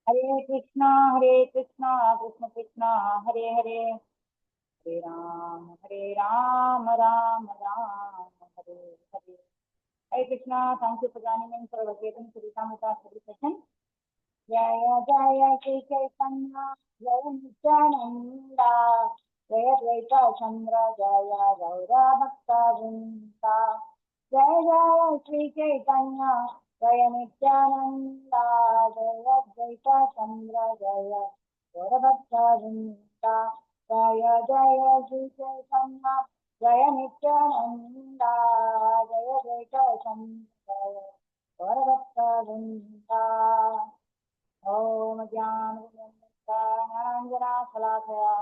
Hare Krishna Krishna Krishna Hare Hare, Hare Ram Ram Ram Hare Hare. Hare Krishna, thank you for joining in for our Chetan Charitamrita study session. Jaya Jaya Shri Chaitanya, Jaya Nityananda, Jaya Dvaita Chandra, Jaya Gaura Bhakta Vrinda. Jaya Jaya Shri Chaitanya, Jaya Nityananda, Jaya Dvaita Chandra, Jaya Gaura Bhakta Vrinda. Jaya Jaya Shri Chaitanya, Jaya Nityananda, Jaya Dvaita Chandra, Gaura Bhakta Vrinda. ॐ ज्ञानाञ्जनाशलाकया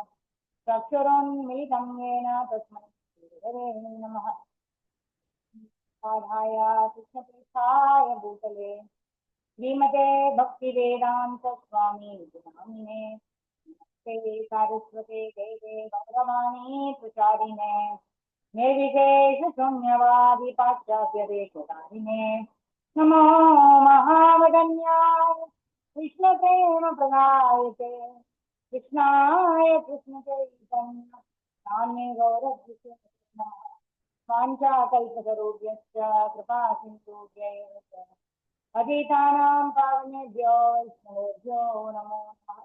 चक्षुरुन्मीलितं येन तस्मै श्रीगुरवे नमः. आधाय कृष्णतीर्थाय भूतले श्रीमते भक्तिवेदान्तस्वामी नामिने नमस्ते सारस्वते देवे गौरवाणी प्रचारिणे निर्विशेषशून्यवादी पाश्चात्यदेशधारिणे नमो महावदन्याय कृष्णप्रेम प्रदायते कृष्णाय कृष्णचैतन्य नाम्ने गौरभ्युते वाञ्छाकल्पतरुभ्यश्च कृपा सिन्धुभ्यैव पतितानां पावनेभ्यो वैष्णवेभ्यो नमो नमः.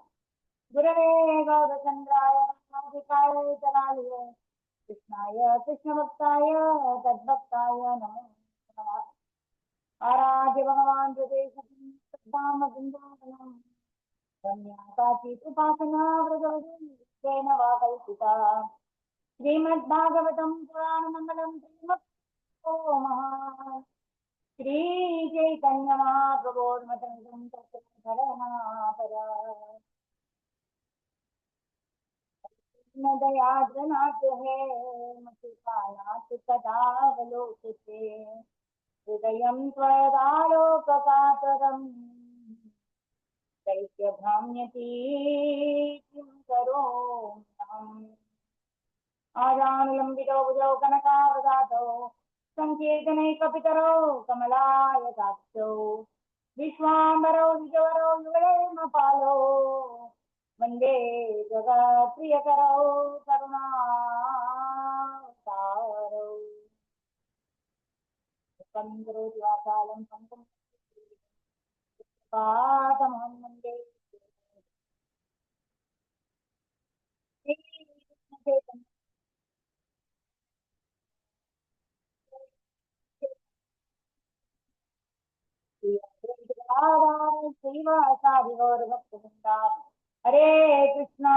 गुरवे गौरचन्द्राय रामाधिकाय तरालये कृष्णाय कृष्णभक्ताय तद्भक्ताय नमो नमः. आराध्य भगवान् प्रदेशधाम वृन्दावनं रम्याकाची उपासना व्रजवधून वा कल्पिता. श्रीमद्भागवतं पुराणमङ्गलं श्रीमद् महा श्री चैतन्य महाप्रभोर्मतं तत्परा दयाद्रनाथहे मतिपानात् तदावलोकते हृदयं त्वदालोककातरम् दैत्यभ्राम्यति किं करोम्यहम्. आजानुलम्बितो भुजौ कनकावदातौ सङ्कीर्तनैकपितरौ कमलायताक्षौ विश्वाम्बरौ द्विजवरौ युगलेमपालौ वन्दे जगत्प्रियकरौ करुणावतारौ. करोति वाचालं पङ्कं पादमहं वन्दे श्रीवासादिगौरभक्तवृन्दा. हरे कृष्णा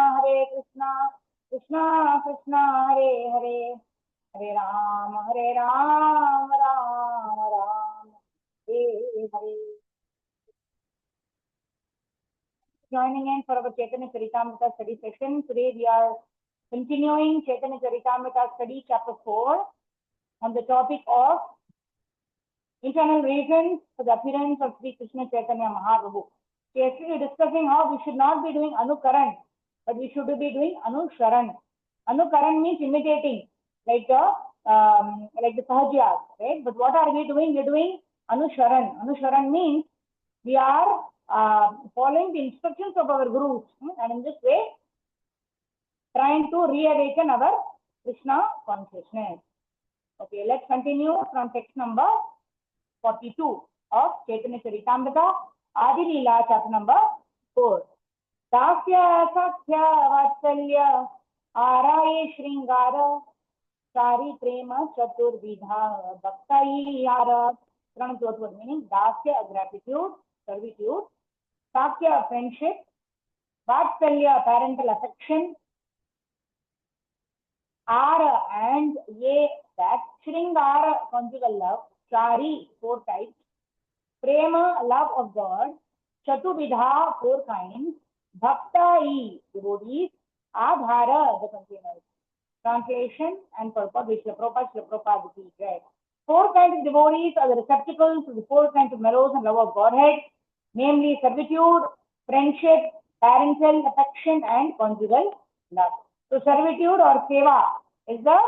कृष्णा कृष्णा हरे हरे, हरे Ram Ram Ram Hare Hare. Joining in for our Chaitanya Charitamrita study session. Today we are continuing Chaitanya Charitamrita study chapter 4 on the topic of internal reasons for the appearance of Sri Krishna Chaitanya Mahaprabhu. We are actually discussing how we should not be doing Anukaran, but we should be doing Anusharan. Anukaran means imitating, like the Sahajas, right? But what are we doing? We are doing Anusharan. Anusharan means we are following the instructions of our gurus, and in this way trying to reawaken our Krishna consciousness. Okay, let's continue from text number 42 of Chaitanya Charitamrita, Adi Leela, chapter number 4. Dasya Sakhya Vatsalya Araye Shringara Sari Prema Chaturvidha Bhaktai Yara. Meaning Dasya, gratitude, servitude; Sakhya, friendship; Vatsalya, parental affection; Ara, and Ye, that; Shringara, conjugal love; Sari, 4 types; Prema, love of God; Chatuvidha, 4 kinds; Bhaktai, devotees; Adhara, the containers. Translation and purport which the Prabhupada repeats, right? 4 kinds of devotees are the receptacles of the 4 kinds of mellows and love of Godhead, namely servitude, friendship, parental affection, and conjugal love. So servitude or seva is the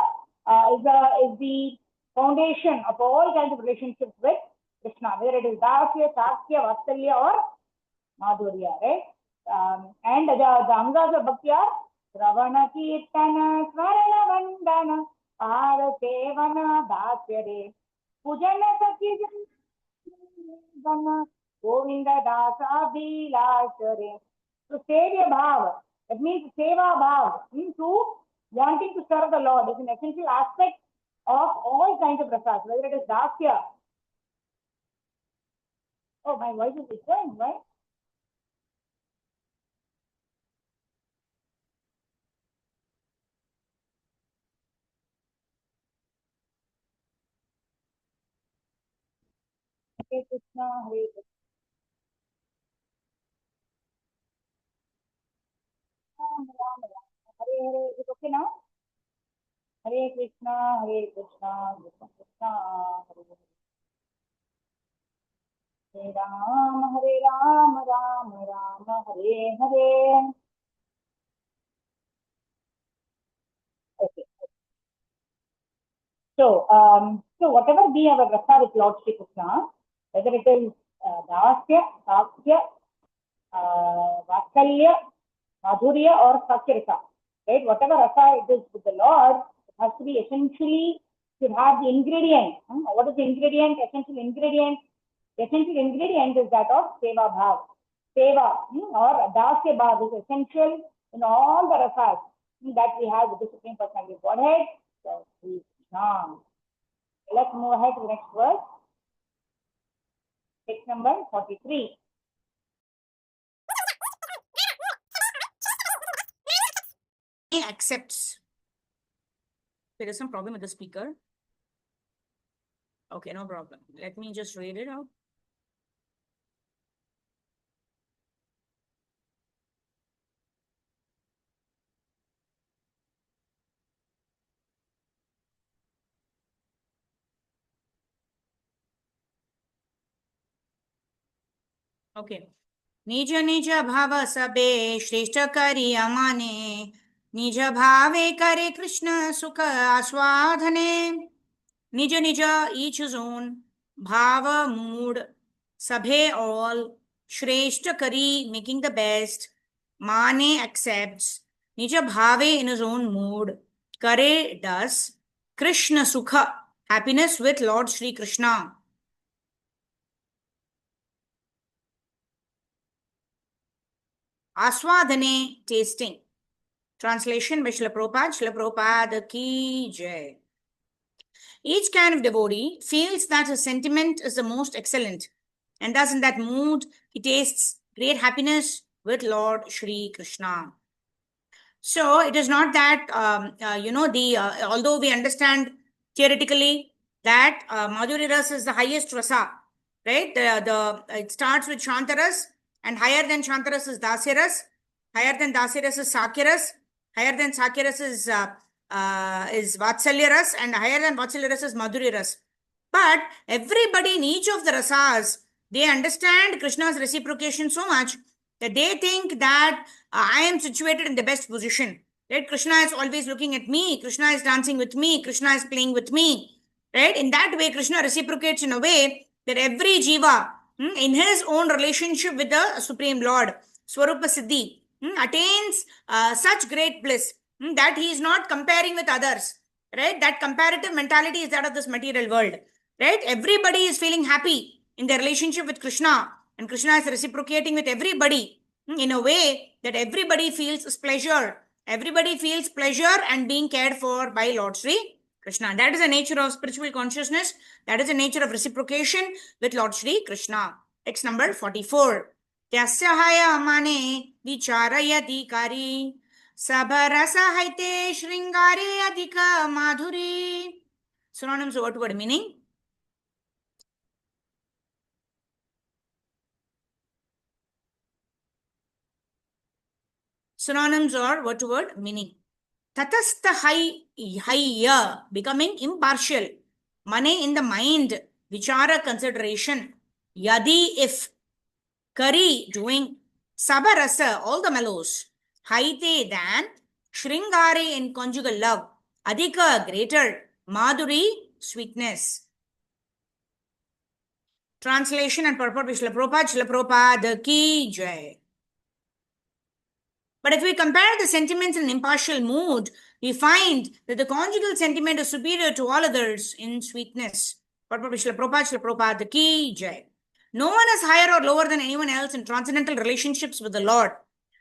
foundation of all kinds of relationships with Krishna. whether it is Dasya, Sakya, Vatsalya or Madhurya, right? And the Angas of Bhakti are Ravana Kirtana, Svarana Vandana, Ara Sevana, Dasya Re, Pujana Sakya, Govinda Dasa Bilashare. So Sevya Bhava, that means Seva Bhava, to wanting to serve the Lord is an essential aspect of all kinds of rasas, whether it is Dasya. Oh, my voice is echoing, right? Hare Krishna, Hare Krishna. Ram Ram Ram. Hare Hare. Is it okay now? Hare Krishna, Hare Krishna, Krishna Krishna, Hare Hare. Hare Ram, Ram Ram, Hare Hare. Okay. So whatever be our rasa with Lord Shri Krishna, whether it is Dasya, Sakya, Vatsalya, Madhurya or Sakyarasa, right? Whatever rasa it is with the Lord, it has to be essentially should have the ingredient. What is the ingredient? Essential ingredient. The essential ingredient is that of Seva Bhav. Seva or Dasya Bhav is essential in all the rasas that we have with the Supreme Personality of Godhead. So, let's move ahead to the next verse. Text number 43. He accepts. There is some problem with the speaker. Okay, no problem. Let me just read it out. Okay. निज निज भाव सबे श्रेष्ठ करी अमाने निज भावे करे कृष्ण सुख आस्वादने निज निज each his own भाव mood sabhe all श्रेष्ठ करी making the best mane accepts निज भावे in his own mood करे does krishna sukha happiness with Lord Shri Krishna. Aswadhane, tasting. Translation by Srila Prabhupada. Srila Prabhupada ki jai. Each kind of devotee feels that his sentiment is the most excellent, and thus in that mood he tastes great happiness with Lord Shri Krishna. So it is not that although we understand theoretically that Madhurya Ras is the highest rasa, right? It starts with Shantaras, and higher than Shantaras is Dasyaras, higher than Dasyaras is Sakyaras, higher than Sakyaras is Vatsalyaras, and higher than Vatsalyaras is Madhurya Ras. But everybody in each of the rasas, they understand Krishna's reciprocation so much that they think that I am situated in the best position. Right? Krishna is always looking at me. Krishna is dancing with me. Krishna is playing with me. Right? In that way, Krishna reciprocates in a way that every jiva, in his own relationship with the Supreme Lord, Swarupa Siddhi, attains such great bliss that he is not comparing with others. Right? That comparative mentality is that of this material world. Right? Everybody is feeling happy in their relationship with Krishna, and Krishna is reciprocating with everybody in a way that everybody feels pleasure. Everybody feels pleasure and being cared for by Lord Shri Krishna. That is the nature of spiritual consciousness. That is the nature of reciprocation with Lord Shri Krishna. Text number 44. Tyasya mane vicharayati kari sabharasa haite shringari adhika madhuri. Synonyms of word meaning. Synonyms or word to word meaning. Tatastha hayya, becoming impartial. Mane, in the mind. Vichara, consideration. Yadi, if. Kari, doing. Sabarasa, all the mellows. Haite, than. Shringari, in conjugal love. Adhika, greater. Madhuri, sweetness. Translation and purport by Srila Prabhupada Ki Jai. But if we compare the sentiments in an impartial mood, we find that the conjugal sentiment is superior to all others in sweetness. Purport by Srila Prabhupada Ki Jai. No one is higher or lower than anyone else in transcendental relationships with the Lord.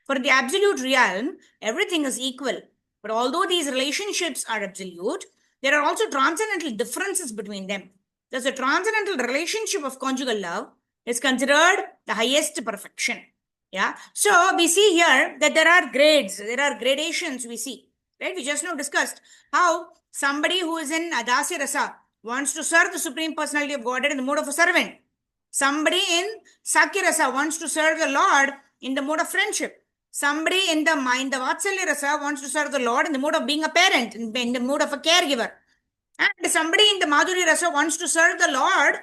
For in the absolute realm, everything is equal. But although these relationships are absolute, there are also transcendental differences between them. Thus, the transcendental relationship of conjugal love is considered the highest perfection. Yeah. So we see here that there are grades, there are gradations we see. Right? We just now discussed how somebody who is in Adasya Rasa wants to serve the Supreme Personality of Godhead in the mode of a servant. Somebody in Sakya Rasa wants to serve the Lord in the mode of friendship. Somebody in the Vatsalya Rasa wants to serve the Lord in the mode of being a parent, in the mode of a caregiver. And somebody in the Madhurya Rasa wants to serve the Lord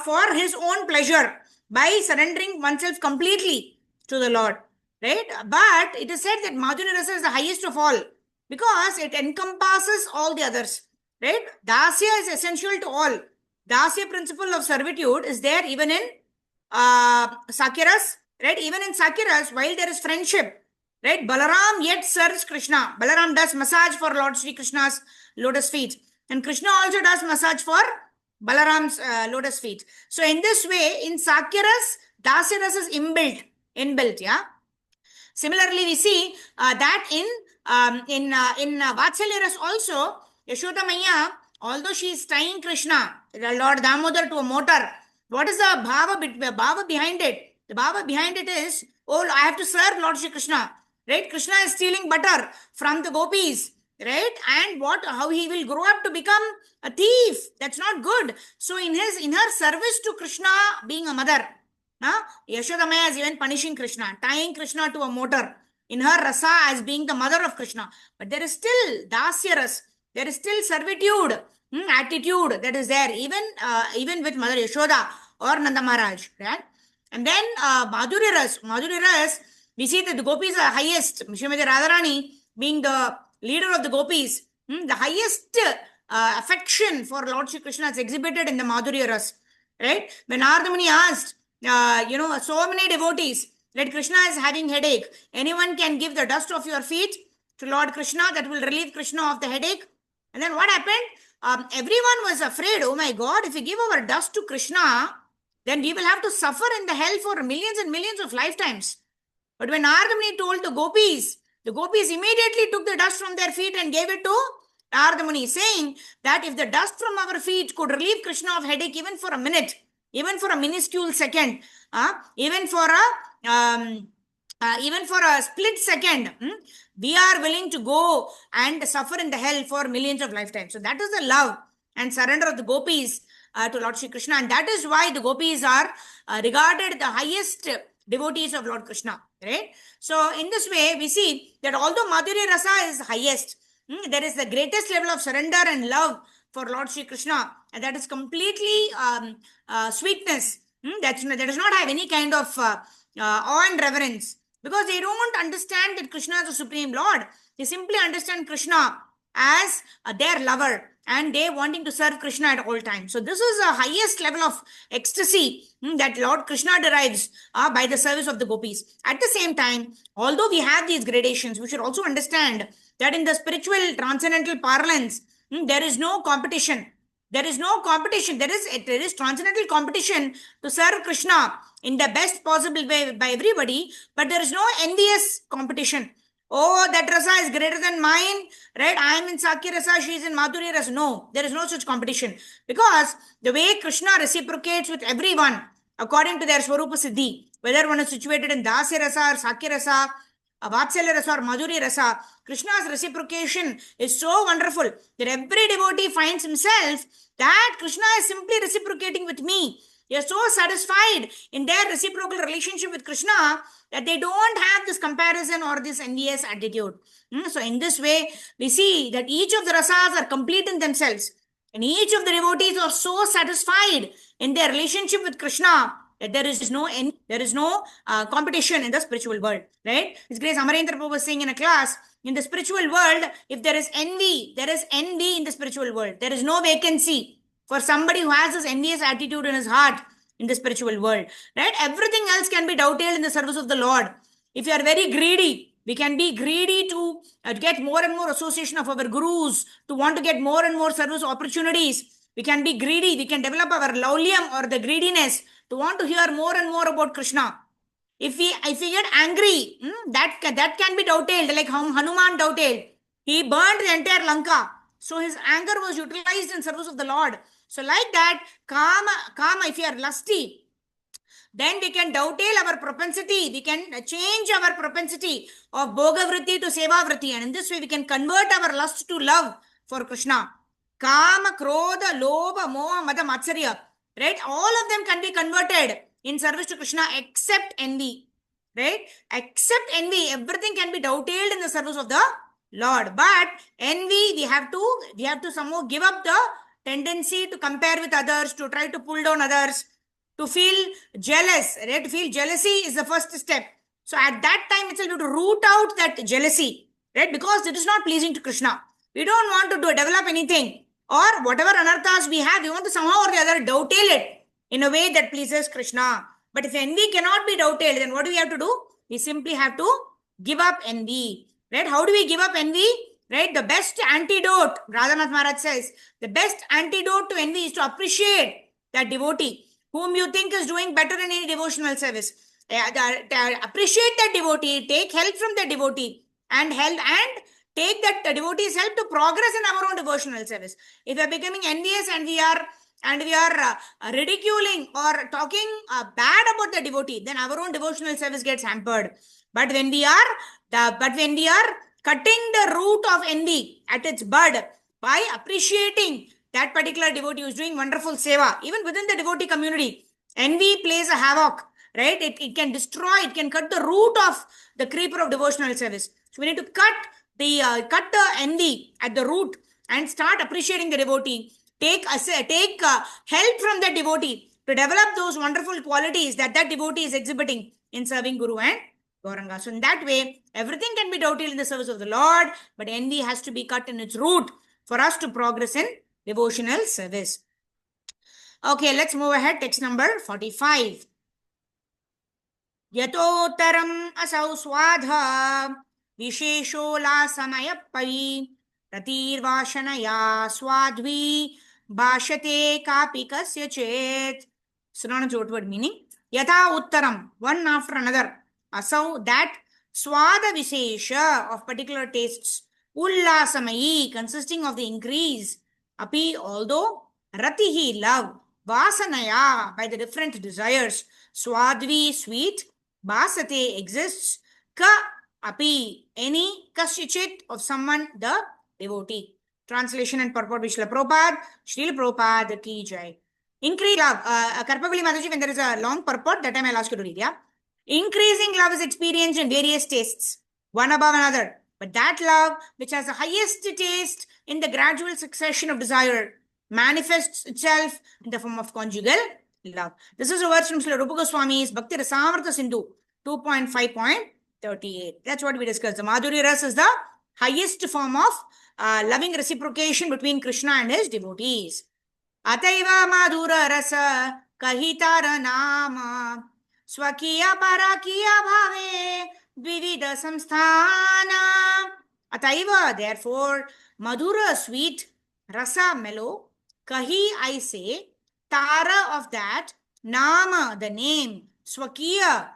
for his own pleasure by surrendering oneself completely to the Lord. Right? But it is said that Madhurya Rasa is the highest of all because it encompasses all the others. Right? Dasya is essential to all. Dasya principle of servitude is there even in Sakyaras. Right? Even in Sakyaras, while there is friendship, right? Balaram yet serves Krishna. Balaram does massage for Lord Sri Krishna's lotus feet. And Krishna also does massage for Balaram's lotus feet. So in this way, in Sakyaras, Dasya Rasa is inbuilt, yeah. Similarly, we see that in Vatsalya Rasa also, Yashoda Maya, although she is tying Krishna, Lord Damodar, to a motor, what is the bhava behind it? The bhava behind it is, oh, I have to serve Lord Shri Krishna, right? Krishna is stealing butter from the gopis, right? And how he will grow up to become a thief. That's not good. So in her service to Krishna, being a mother, Yashoda Maya is even punishing Krishna, tying Krishna to a motor in her rasa as being the mother of Krishna. But there is still dasya ras, there is still servitude, attitude that is there, even with Mother Yashoda or Nanda Maharaj, right? And then Madhurya Ras, we see that the gopis are highest. Srimati Radharani being the leader of the gopis, the highest affection for Lord Shri Krishna is exhibited in the Madhurya Ras, right? When Narada Muni asked, so many devotees that Krishna is having headache, anyone can give the dust of your feet to Lord Krishna, that will relieve Krishna of the headache. And then what happened? Everyone was afraid, oh my God, if we give our dust to Krishna, then we will have to suffer in the hell for millions and millions of lifetimes. But when Narada Muni told the gopis immediately took the dust from their feet and gave it to Narada Muni, saying that if the dust from our feet could relieve Krishna of headache even for a minute, even for a minuscule second, even for a split second, we are willing to go and suffer in the hell for millions of lifetimes. So that is the love and surrender of the gopis to Lord Shri Krishna, and that is why the gopis are regarded the highest devotees of Lord Krishna, right? So in this way, we see that although Madhurya Rasa is highest, there is the greatest level of surrender and love for Lord Shri Krishna, and that is completely sweetness. That does not have any kind of awe and reverence, because they don't understand that Krishna is the Supreme Lord. They simply understand Krishna as their lover, and they wanting to serve Krishna at all times. So this is the highest level of ecstasy that Lord Krishna derives by the service of the gopis. At the same time, although we have these gradations, we should also understand that in the spiritual transcendental parlance, there is no competition. There is no competition. There is transcendental competition to serve Krishna in the best possible way by everybody, but there is no envious competition. Oh, that rasa is greater than mine, right? I am in Sakya Rasa, she is in Madhurya Rasa. No, there is no such competition, because the way Krishna reciprocates with everyone according to their Swarupa Siddhi, whether one is situated in Dasya Rasa or Sakya Rasa, Vatsalya Rasa or Madhurya Rasa, Krishna's reciprocation is so wonderful that every devotee finds himself that Krishna is simply reciprocating with me. They are so satisfied in their reciprocal relationship with Krishna that they don't have this comparison or this envious attitude. So in this way, we see that each of the rasas are complete in themselves, and each of the devotees are so satisfied in their relationship with Krishna that there is no competition in the spiritual world, right? His Grace Amarendra Prabhu was saying in a class, in the spiritual world, if there is envy in the spiritual world. There is no vacancy for somebody who has this envious attitude in his heart. in the spiritual world, right? Everything else can be dovetailed in the service of the Lord. If you are very greedy, we can be greedy to get more and more association of our gurus, to want to get more and more service opportunities. We can be greedy. We can develop our laulyam or the greediness to want to hear more and more about Krishna. If we get angry, that can be dovetailed, like how Hanuman dovetailed. He burned the entire Lanka. So his anger was utilized in service of the Lord. So like that, kama, if you are lusty, then we can dovetail our propensity. We can change our propensity of bhogavritti to sevavritti. And in this way, we can convert our lust to love for Krishna. Kama, krodha, lobha, moha, mada, matsarya. Right? All of them can be converted in service to Krishna except envy. Right? Except envy. Everything can be dovetailed in the service of the Lord. But envy, we have to somehow give up the tendency to compare with others, to try to pull down others, to feel jealous, right? To feel jealousy is the first step. So at that time itself, you have to root out that jealousy, right? Because it is not pleasing to Krishna. We don't want to develop anything, or whatever anarthas we have, we want to somehow or the other dovetail it in a way that pleases Krishna. But if envy cannot be dovetailed, then what do we have to do? We simply have to give up envy, right? How do we give up envy? Right? The best antidote, Radhanath Maharaj says, the best antidote to envy is to appreciate that devotee whom you think is doing better in any devotional service. Appreciate that devotee, take help from the devotee, and take that devotee's help to progress in our own devotional service. If we are becoming envious and we are ridiculing or talking bad about the devotee, then our own devotional service gets hampered. But when we are cutting the root of envy at its bud by appreciating that particular devotee who is doing wonderful seva, even within the devotee community, envy plays a havoc, right? It can destroy, it can cut the root of the creeper of devotional service. So we need to cut the envy at the root and start appreciating the devotee. Take help from the devotee to develop those wonderful qualities that devotee is exhibiting in serving Guru and Gauranga. So in that way, everything can be dovetailed in the service of the Lord, but envy has to be cut in its root for us to progress in devotional service. Okay, let's move ahead. Text number 45. Yatotaram asau swadha visheshola samayappari pratirvashanaya swadvi bhashate kapi kasya chet. Synonyms of word meaning. Yatha uttaram, one after another. Asau, that. Swada vishesha, of particular tastes. Ullasamayi, consisting of the increase. Api, although. Ratihi, love. Vasanaya, by the different desires. Swadvi, sweet. Basate, exists. Ka, api, any. Kasyachit, of someone, the devotee. Translation and purport by Srila Prabhupada. Srila Prabhupada ki jai. Increase love. Karpavali Mataji, when there is a long purport, that time I'll ask you to read, yeah? Increasing love is experienced in various tastes, one above another. But that love, which has the highest taste in the gradual succession of desire, manifests itself in the form of conjugal love. This is a verse from Srila Rupa Goswami's Bhakti Rasamrta Sindhu 2.5.38. That's what we discussed. The Madhurya Ras is the highest form of loving reciprocation between Krishna and his devotees. Ataiva Madhura Rasa Kahitara Nama Swakiya Parakiya Bhave Dvivida Samsthana. Ataiva, therefore, Madhura, sweet, Rasa, mellow, Kahi, I say, Tara, of that, Nama, the name, Swakiya,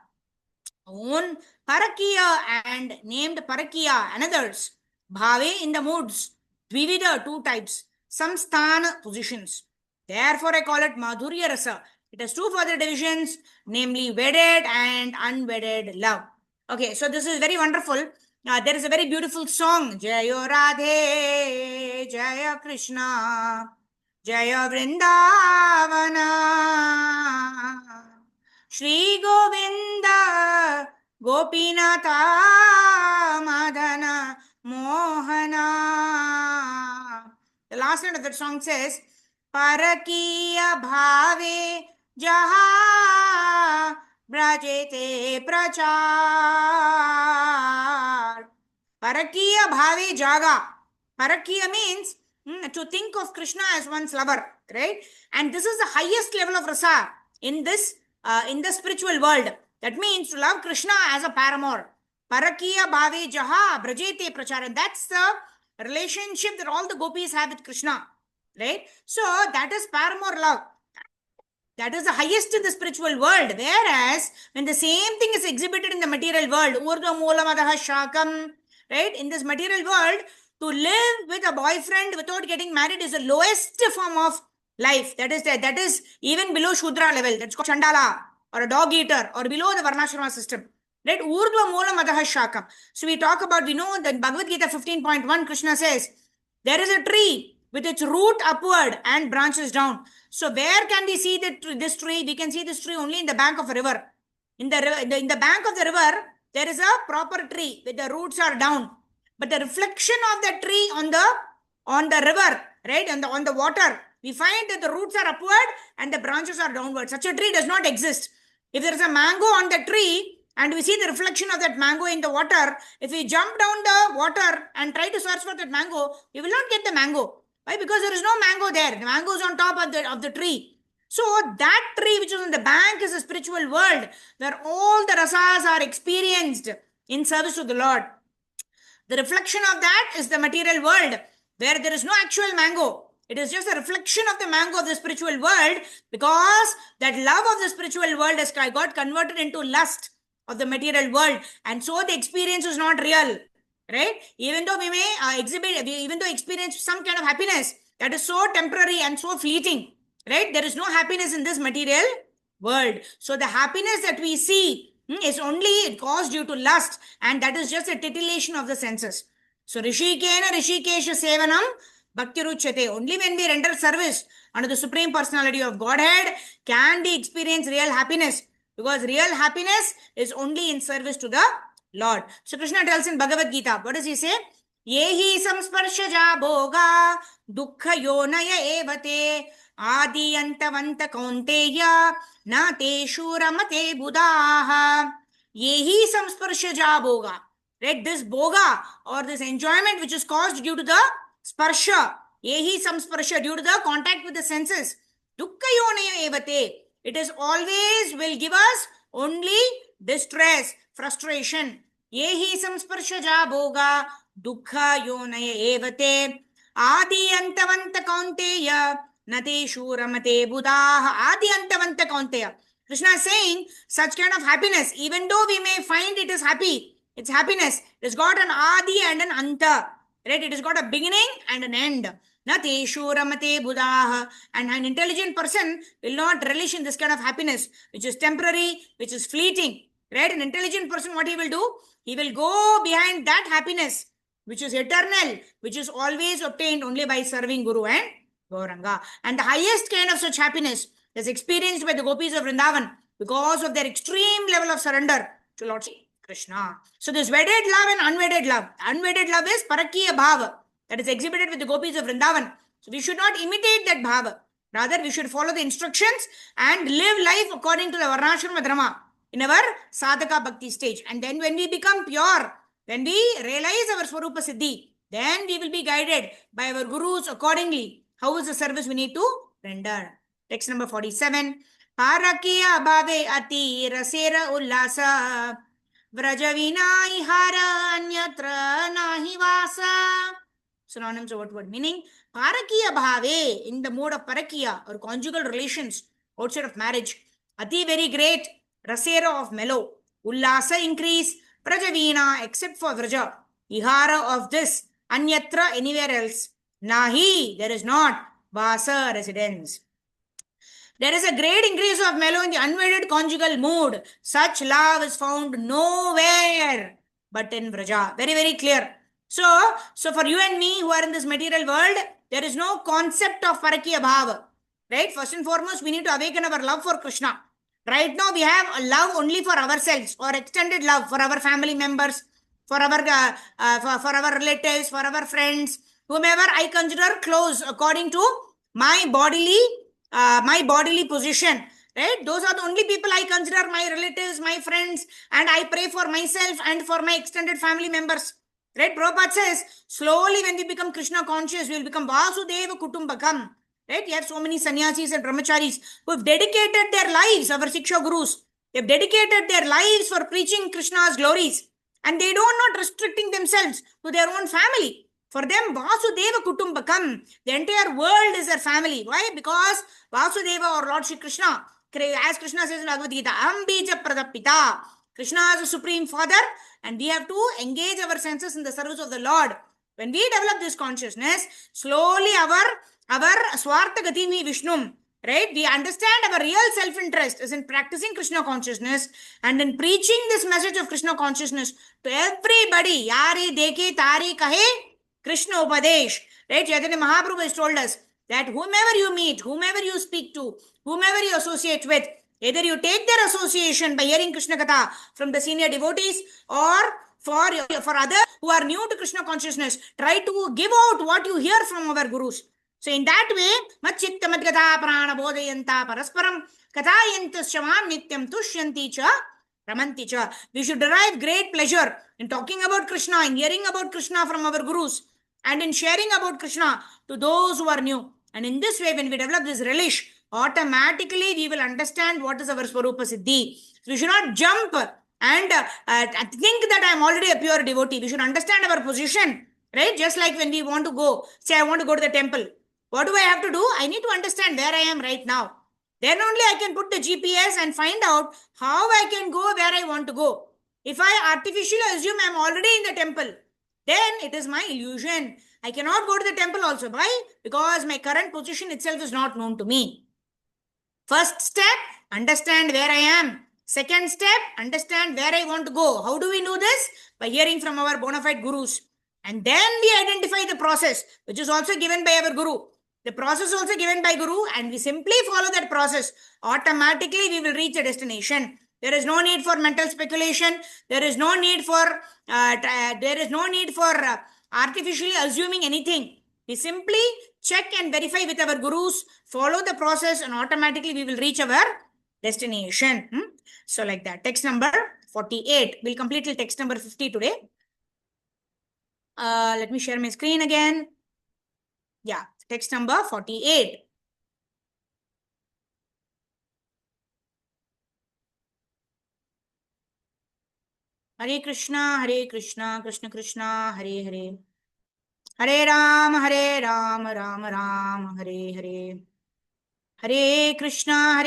own, Parakiya, and named Parakiya, another's, Bhave, in the moods, Dvivida, two types, Samsthana, positions. Therefore, I call it Madhurya Rasa. It has two further divisions, namely wedded and unwedded love. Okay, so this is very wonderful. There is a very beautiful song. Jaya Radhe, Jaya Krishna, Jaya Vrindavana, Shri Govinda, Gopinatha, Madana, Mohana. The last line of that song says, Parakiya Bhave Jaha Brajete Prachar. Parakiya Bhave Jaga. Parakiya means to think of Krishna as one's lover, right? And this is the highest level of rasa in the spiritual world. That means to love Krishna as a paramour. Parakiya bhave jaha brajete pracharan. That's the relationship that all the gopis have with Krishna. Right? So that is paramour love. That is the highest in the spiritual world. Whereas when the same thing is exhibited in the material world, Urdhva Moolam Adha Shakam, right? In this material world, to live with a boyfriend without getting married is the lowest form of life. That is even below Shudra level. That's called Chandala or a dog eater or below the Varnashrama system. Right? Urdhva Moolam Adha Shakam. So we talk about, we know that Bhagavad Gita 15.1, Krishna says, there is a tree with its root upward and branches down. So where can we see this tree? We can see this tree only in the bank of a river. In the bank of the river, there is a proper tree with the roots are down. But the reflection of the tree on the river, right, on the water, we find that the roots are upward and the branches are downward. Such a tree does not exist. If there is a mango on the tree and we see the reflection of that mango in the water, if we jump down the water and try to search for that mango, we will not get the mango. Why? Because there is no mango there. The mango is on top of the tree. So that tree which is on the bank is a spiritual world where all the rasas are experienced in service to the Lord. The reflection of that is the material world where there is no actual mango. It is just a reflection of the mango of the spiritual world, because that love of the spiritual world has got converted into lust of the material world. And so the experience is not real. Right? Even though we may experience some kind of happiness, that is so temporary and so fleeting. Right? There is no happiness in this material world. So the happiness that we see is only caused due to lust, and that is just a titillation of the senses. So Rishikena Rishikesha Sevanam Bhakti Ruchyate. Only when we render service under the Supreme Personality of Godhead can we experience real happiness, because real happiness is only in service to the Lord. So Krishna tells in Bhagavad Gita, what does he say? Yehi samsparshaja bhoga dukkha yonaya evate adi antavanta kaunteya na teshu ramate buddhaha. Yehi samsparshaja bhoga. Right? This bhoga or this enjoyment which is caused due to the sparsha. Yehi samsparsha, due to the contact with the senses. Dukkha yonaya evate. It is always will give us only distress, frustration. Yehi samsparshaja bhoga dukkha yonaya evate adi antavanta kaunteya nateshu ramate buddhaha. Adi antavanta kaunteya. Krishna is saying such kind of happiness, even though we may find it is happy, it's happiness, it has got an adi and an anta. Right? It has got a beginning and an end. Nateshu ramate buddhaha. And an intelligent person will not relish in this kind of happiness, which is temporary, which is fleeting. Right? An intelligent person, what he will do? He will go behind that happiness, which is eternal, which is always obtained only by serving Guru and Gauranga. And the highest kind of such happiness is experienced by the gopis of Vrindavan because of their extreme level of surrender to Lord Krishna. So this wedded love and unwedded love. Unwedded love is Parakiya Bhava, that is exhibited with the gopis of Vrindavan. So we should not imitate that Bhava. Rather, we should follow the instructions and live life according to the Varnashrama Dharma in our Sadhaka Bhakti stage. And then when we become pure, when we realize our Swarupa Siddhi, then we will be guided by our Gurus accordingly. How is the service we need to render? Text number 47. Parakiya bhave ati rasera ullasa vrajavina ihara anyatra nahi vasa. Synonyms of what word? Meaning, Parakiya bhave, in the mode of Parakiya or conjugal relations outside of marriage. Ati, very great. Rasera, of mellow. Ullasa, increase. Vrajavina, except for Vraja. Ihara, of this. Anyatra, anywhere else. Nahi, there is not. Vasa, residence. There is a great increase of mellow in the unwedded conjugal mood. Such love is found nowhere but in Vraja. Very, very clear. So for you and me who are in this material world, there is no concept of Parakiya Bhava. Right? First and foremost, we need to awaken our love for Krishna. Right now, we have a love only for ourselves, or extended love for our family members, for our relatives, for our friends, whomever I consider close according to my bodily position. Right? Those are the only people I consider my relatives, my friends, and I pray for myself and for my extended family members. Right? Prabhupada says, slowly when we become Krishna conscious, we will become Vasudeva Kutumbakam. Right? You have so many sannyasis and brahmacharis who have dedicated their lives, our Siksha Gurus. They have dedicated their lives for preaching Krishna's glories. And they don't not restricting themselves to their own family. For them, Vasudeva Kutumbakam, the entire world is their family. Why? Because Vasudeva or Lord Shri Krishna, as Krishna says in Bhagavad Gita, Ambija Pradapita. Krishna is a supreme father, and we have to engage our senses in the service of the Lord. When we develop this consciousness, slowly our Swartha Gatimi Vishnum, right? We understand our real self-interest is in practicing Krishna consciousness and in preaching this message of Krishna consciousness to everybody. Yari dekhe tari kahe Krishna Upadesh. Right? Chaitanya Mahaprabhu has told us that whomever you meet, whomever you speak to, whomever you associate with, either you take their association by hearing Krishna Katha from the senior devotees, or for others who are new to Krishna consciousness, try to give out what you hear from our gurus. So in that way, Matchitta Madgata Prana Bodhayanta Parasparam Kathayantas Shaman Nityam Tushyanti Cha Ramanti Cha. We should derive great pleasure in talking about Krishna, in hearing about Krishna from our gurus, and in sharing about Krishna to those who are new. And in this way, when we develop this relish, automatically we will understand what is our Swarupa Siddhi. So we should not jump and think that I am already a pure devotee. We should understand our position, right? Just like when we want to go, say I want to go to the temple. What do I have to do? I need to understand where I am right now. Then only I can put the GPS and find out how I can go where I want to go. If I artificially assume I am already in the temple, then it is my illusion. I cannot go to the temple also. Why? Because my current position itself is not known to me. First step, understand where I am. Second step, understand where I want to go. How do we know this? By hearing from our bona fide gurus. And then we identify the process, which is also given by our guru. The process is also given by guru, and we simply follow that process. Automatically, we will reach a destination. There is no need for mental speculation. There is no need for artificially assuming anything. We simply check and verify with our gurus, follow the process, and automatically we will reach our destination. So like that. Text number 48. We'll complete till text number 50 today. Let me share my screen again. Yeah, text number 48. Hare Krishna, Krishna Krishna, Hare Hare. Hare Rama, Ram Ram, Hare Hare. Hare Krishna,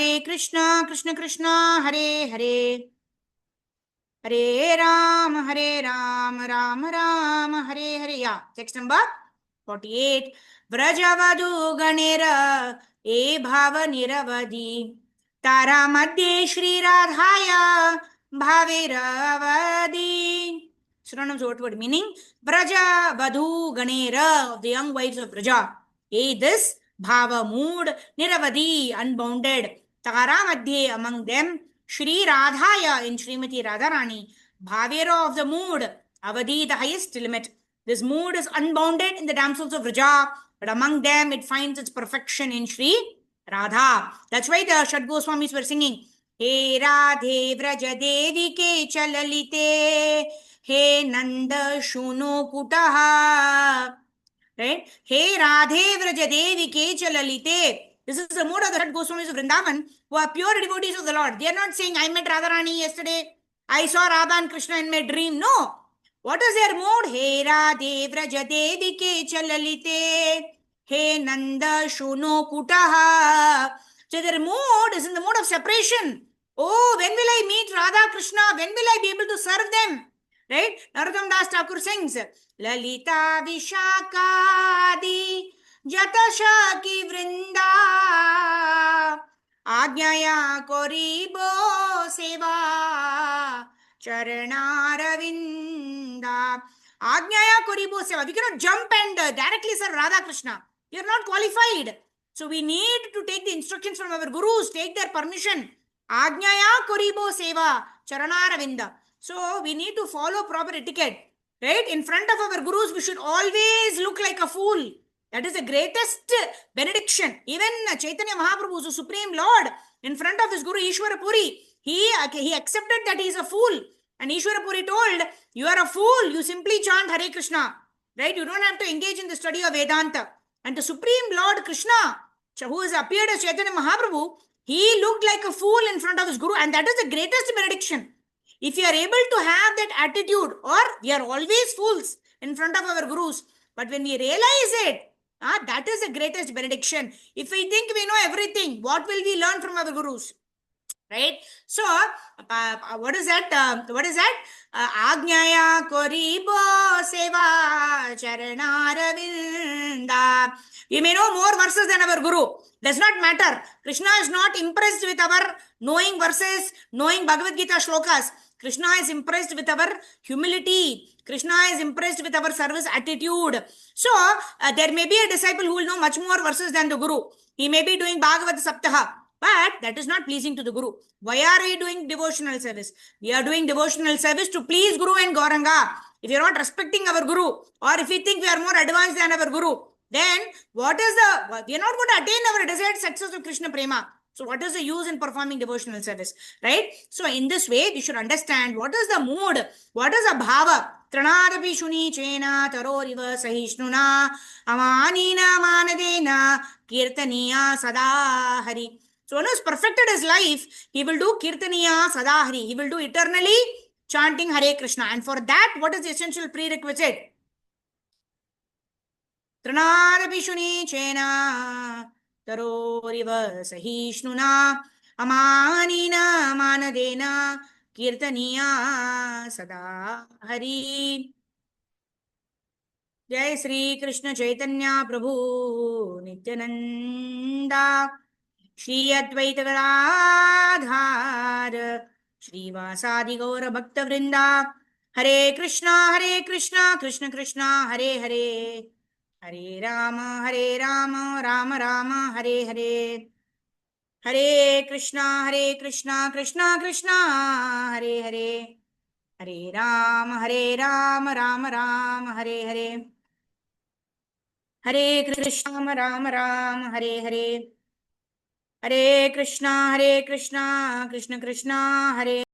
Krishna Krishna, Hare Hare. Hare Rama, Ram Ram, Hare Hare. Yeah, text number 48. Vrajavadu Ganera, E Bhava Niravadi. Tara Madhye Shri Radhaya, Bhaviravadi. Synonyms of word meaning. Vraja Vadhu Ganera, of the young wives of Vraja. A this Bhava mood, Niravadi, unbounded. Tara Madhye, among them, Shri Radhaya in Srimati Radharani, Bhavira of the mood, Avadi the highest limit. This mood is unbounded in the damsels of Vraja, but among them it finds its perfection in Shri Radha. That's why the Shad Goswamis were singing, He Radhe Vraja Devi Ke Chalalite, He Nanda Shuno Kutaha. Right? He Radhe Vraja Devi Ke Chalalite. This is the mood of the Shad Goswamis of Vrindavan, who are pure devotees of the Lord. They are not saying, I met Radharani yesterday, I saw Radha and Krishna in my dream. No. What is their mood? He Radhe Vraja Devi Ke Chalalite, He Nanda Shuno Kutaha. So their mood is in the mood of separation. Oh, when will I meet Radha Krishna? When will I be able to serve them? Right? Narottam Das Thakur sings, Lalita Vishakadi Jatashaki Vrinda Ajnaya Koribo Seva Charnaravinda. Ajnaya Koribo Seva. We cannot jump and directly serve Radha Krishna. We are not qualified. So we need to take the instructions from our gurus, take their permission. Ajnaya Koribo Seva Charnaravinda. So we need to follow proper etiquette. Right? In front of our gurus, we should always look like a fool. That is the greatest benediction. Even Chaitanya Mahaprabhu, the Supreme Lord, in front of his Guru Ishwara Puri, he accepted that he is a fool. And Ishwara Puri told, you are a fool. You simply chant Hare Krishna. Right? You don't have to engage in the study of Vedanta. And the Supreme Lord Krishna, who has appeared as Chaitanya Mahaprabhu, he looked like a fool in front of his guru, and that is the greatest benediction. If you are able to have that attitude, or we are always fools in front of our gurus, but when we realize it, that is the greatest benediction. If we think we know everything, what will we learn from our gurus? Right? So, what is that? Ajnaya koribo seva charanaravindha. We may know more verses than our guru. Does not matter. Krishna is not impressed with our knowing verses, knowing Bhagavad Gita shlokas. Krishna is impressed with our humility. Krishna is impressed with our service attitude. So, there may be a disciple who will know much more verses than the guru. He may be doing Bhagavad Saptaha, but that is not pleasing to the guru. Why are we doing devotional service? We are doing devotional service to please Guru and Gauranga. If you are not respecting our guru, or if we think we are more advanced than our guru, then we are not going to attain our desired success of Krishna Prema. So what is the use in performing devotional service, right? So in this way, we should understand what is the mood, what is the bhava. Tranadapi shuni chena taroriva sahishnuna amanina manadena kirtaniya sada hari. So one who has perfected his life, he will do kirtaniya sada hari. He will do eternally chanting Hare Krishna. And for that, what is the essential prerequisite? Tranadapi shuni chena taroriva sahishnuna amanina manadena kirtaniya sada hari. Jai Sri Krishna Chaitanya Prabhu Nityananda Shri Advaita Gadadhar Srivasadi Gaura Bhakta Vrinda Hare Krishna Krishna Krishna Hare Hare Hare Rama Rama Rama Hare Hare Hare Krishna Krishna Krishna Hare Hare Hare Rama Rama Rama Hare Hare Hare Krishna Rama Hare Hare Hare Krishna Krishna Krishna Hare